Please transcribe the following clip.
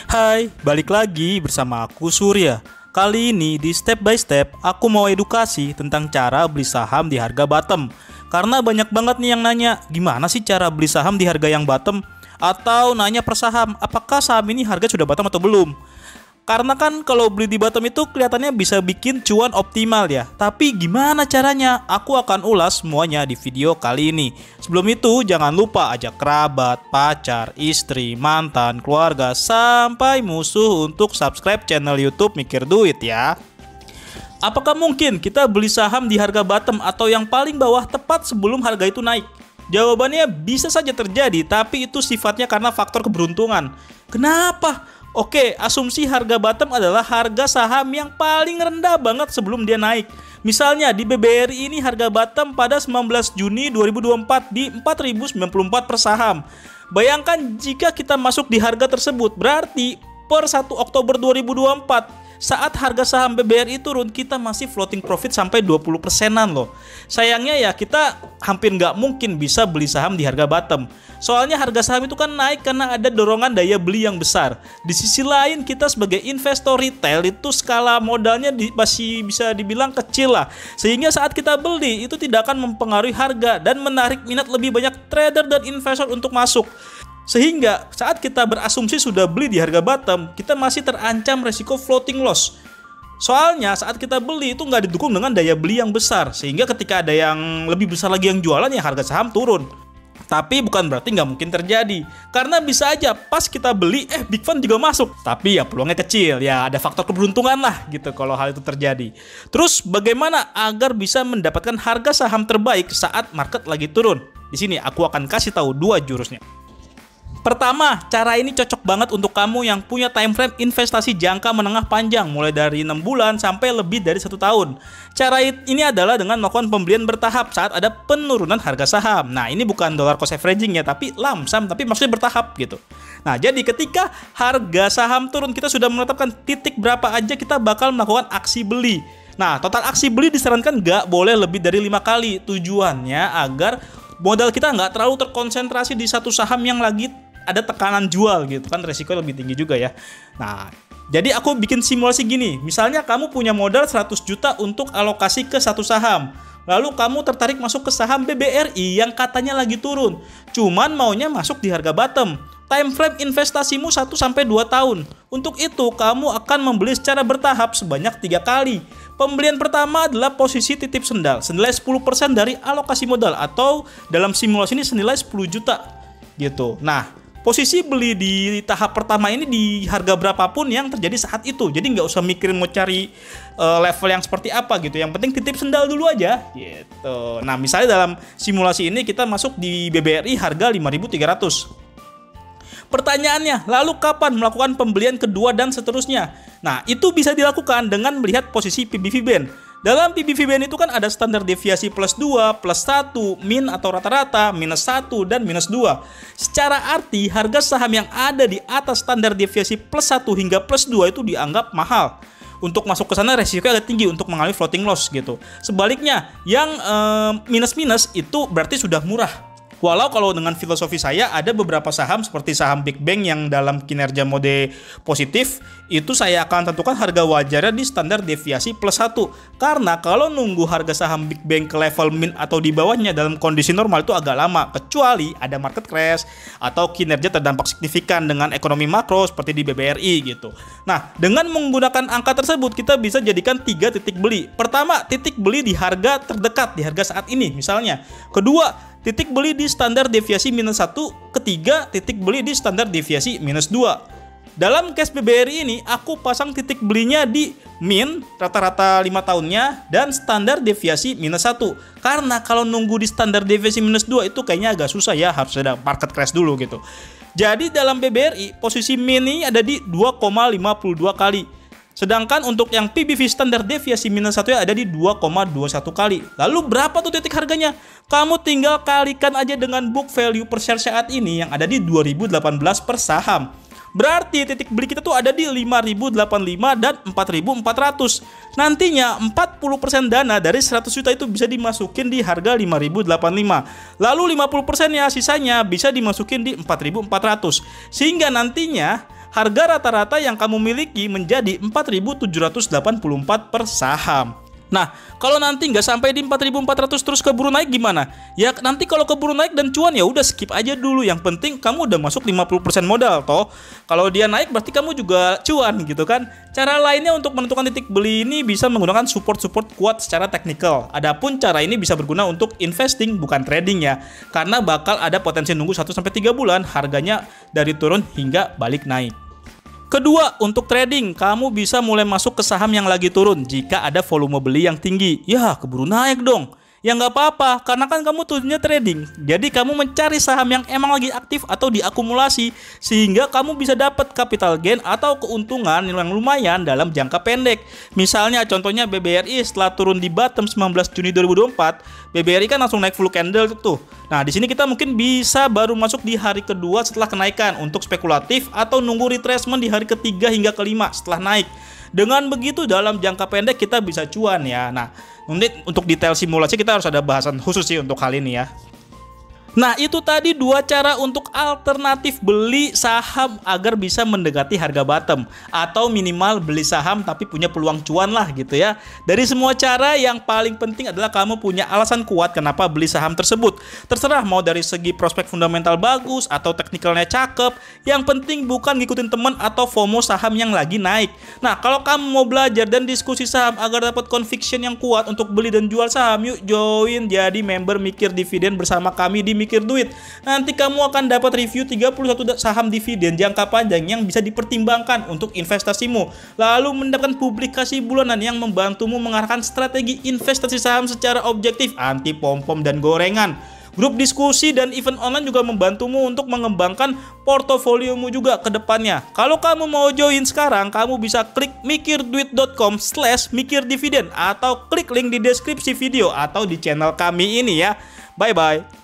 Hai, balik lagi bersama aku Surya. Kali ini di step by step aku mau edukasi tentang cara beli saham di harga bottom. Karena banyak banget nih yang nanya, gimana sih cara beli saham di harga yang bottom? Atau nanya per saham, apakah saham ini harga sudah bottom atau belum? Karena kan kalau beli di bottom itu kelihatannya bisa bikin cuan optimal ya. Tapi gimana caranya? Aku akan ulas semuanya di video kali ini. Sebelum itu jangan lupa ajak kerabat, pacar, istri, mantan, keluarga, sampai musuh untuk subscribe channel YouTube Mikir Duit ya. Apakah mungkin kita beli saham di harga bottom atau yang paling bawah tepat sebelum harga itu naik? Jawabannya bisa saja terjadi, tapi itu sifatnya karena faktor keberuntungan. Kenapa? Oke, asumsi harga bottom adalah harga saham yang paling rendah banget sebelum dia naik. Misalnya di BBRI ini harga bottom pada 19 Juni 2024 di 4.094 per saham. Bayangkan jika kita masuk di harga tersebut, berarti per 1 Oktober 2024 saat harga saham BBRI turun, kita masih floating profit sampai 20%-an loh. Sayangnya ya kita hampir nggak mungkin bisa beli saham di harga bottom. Soalnya harga saham itu kan naik karena ada dorongan daya beli yang besar. Di sisi lain kita sebagai investor retail itu skala modalnya masih bisa dibilang kecil lah. Sehingga saat kita beli itu tidak akan mempengaruhi harga dan menarik minat lebih banyak trader dan investor untuk masuk. Sehingga saat kita berasumsi sudah beli di harga bottom, kita masih terancam resiko floating loss. Soalnya saat kita beli itu nggak didukung dengan daya beli yang besar. Sehingga ketika ada yang lebih besar lagi yang jualan, ya harga saham turun. Tapi bukan berarti nggak mungkin terjadi. Karena bisa aja pas kita beli, Big Fund juga masuk. Tapi ya peluangnya kecil, ya ada faktor keberuntungan lah gitu kalau hal itu terjadi. Terus bagaimana agar bisa mendapatkan harga saham terbaik saat market lagi turun? Di sini aku akan kasih tahu 2 jurusnya. Pertama, cara ini cocok banget untuk kamu yang punya time frame investasi jangka menengah panjang mulai dari 6 bulan sampai lebih dari 1 tahun. Cara ini adalah dengan melakukan pembelian bertahap saat ada penurunan harga saham. Nah, ini bukan dollar cost averaging ya, tapi lump sum, tapi maksudnya bertahap gitu. Nah, jadi ketika harga saham turun, kita sudah menetapkan titik berapa aja kita bakal melakukan aksi beli. Nah, total aksi beli disarankan nggak boleh lebih dari 5 kali. Tujuannya agar modal kita nggak terlalu terkonsentrasi di satu saham yang lagi ada tekanan jual gitu kan, resiko lebih tinggi juga ya. Nah, jadi aku bikin simulasi gini. Misalnya kamu punya modal 100 juta untuk alokasi ke satu saham. Lalu kamu tertarik masuk ke saham BBRI yang katanya lagi turun. Cuman maunya masuk di harga bottom. Time frame investasimu 1-2 tahun. Untuk itu kamu akan membeli secara bertahap sebanyak 3 kali. Pembelian pertama adalah posisi titip sendal, senilai 10% dari alokasi modal, atau dalam simulasi ini senilai 10 juta gitu. Nah, posisi beli di tahap pertama ini di harga berapapun yang terjadi saat itu. Jadi nggak usah mikirin mau cari level yang seperti apa gitu. Yang penting titip sendal dulu aja gitu. Nah, misalnya dalam simulasi ini kita masuk di BBRI harga 5.300. Pertanyaannya, lalu kapan melakukan pembelian kedua dan seterusnya? Nah, itu bisa dilakukan dengan melihat posisi PBV band. Dalam PBV band itu kan ada standar deviasi +2, +1, min atau rata-rata, -1, dan -2. Secara arti, harga saham yang ada di atas standar deviasi +1 hingga +2 itu dianggap mahal. Untuk masuk ke sana resikonya agak tinggi untuk mengalami floating loss gitu. Sebaliknya, yang minus-minus itu berarti sudah murah. Walau kalau dengan filosofi saya ada beberapa saham seperti saham Big Bang yang dalam kinerja mode positif, itu saya akan tentukan harga wajarnya di standar deviasi +1. Karena kalau nunggu harga saham Big Bang ke level min atau di bawahnya dalam kondisi normal itu agak lama, kecuali ada market crash atau kinerja terdampak signifikan dengan ekonomi makro seperti di BBRI gitu. Nah, dengan menggunakan angka tersebut kita bisa jadikan 3 titik beli. Pertama, titik beli di harga terdekat, di harga saat ini misalnya. Kedua, titik beli di standar deviasi -1. Ketiga, titik beli di standar deviasi -2. Dalam case BBRI ini, aku pasang titik belinya di min, rata-rata 5 tahunnya, dan standar deviasi -1. Karena kalau nunggu di standar deviasi -2 itu kayaknya agak susah ya, harus ada market crash dulu gitu. Jadi dalam BBRI, posisi min ini ada di 2,52 kali. Sedangkan untuk yang PBV standar deviasi -1 ada di 2,21 kali. Lalu berapa tuh titik harganya? Kamu tinggal kalikan aja dengan book value per share saat ini yang ada di 2018 per saham. Berarti titik beli kita tuh ada di 5.085 dan 4.400. Nantinya 40% dana dari 100 juta itu bisa dimasukin di harga 5.085. Lalu 50% ya sisanya bisa dimasukin di 4.400. Sehingga nantinya harga rata-rata yang kamu miliki menjadi 4.784 per saham. Nah, kalau nanti nggak sampai di 4.400 terus keburu naik gimana? Ya nanti kalau keburu naik dan cuan ya udah skip aja dulu. Yang penting kamu udah masuk 50% modal toh. Kalau dia naik berarti kamu juga cuan gitu kan. Cara lainnya untuk menentukan titik beli ini bisa menggunakan support-support kuat secara teknikal. Adapun cara ini bisa berguna untuk investing bukan trading ya. Karena bakal ada potensi nunggu 1-3 bulan harganya dari turun hingga balik naik. Kedua, untuk trading, kamu bisa mulai masuk ke saham yang lagi turun jika ada volume beli yang tinggi. Ya, keburu naik dong. Ya nggak apa-apa, karena kan kamu tujuannya trading. Jadi kamu mencari saham yang emang lagi aktif atau diakumulasi, sehingga kamu bisa dapat capital gain atau keuntungan yang lumayan dalam jangka pendek. Misalnya contohnya BBRI setelah turun di bottom 19 Juni 2024, BBRI kan langsung naik full candle tuh. Nah, di sini kita mungkin bisa baru masuk di hari kedua setelah kenaikan untuk spekulatif atau nunggu retracement di hari ketiga hingga kelima setelah naik. Dengan begitu dalam jangka pendek kita bisa cuan ya. Nah, nanti untuk detail simulasi kita harus ada bahasan khusus sih untuk hal ini ya. Nah, itu tadi dua cara untuk alternatif beli saham agar bisa mendekati harga bottom atau minimal beli saham tapi punya peluang cuan lah gitu ya. Dari semua cara yang paling penting adalah kamu punya alasan kuat kenapa beli saham tersebut. Terserah mau dari segi prospek fundamental bagus atau teknikalnya cakep, yang penting bukan ngikutin temen atau FOMO saham yang lagi naik. Nah, kalau kamu mau belajar dan diskusi saham agar dapat conviction yang kuat untuk beli dan jual saham, yuk join jadi member Mikir Dividen bersama kami di Mikir Duit. Nanti kamu akan dapat review 31 saham dividen jangka panjang yang bisa dipertimbangkan untuk investasimu. Lalu mendapatkan publikasi bulanan yang membantumu mengarahkan strategi investasi saham secara objektif, anti pom-pom dan gorengan. Grup diskusi dan event online juga membantumu untuk mengembangkan portofoliomu juga ke depannya. Kalau kamu mau join sekarang, kamu bisa klik mikirduit.com/mikirdividen atau klik link di deskripsi video atau di channel kami ini ya. Bye-bye.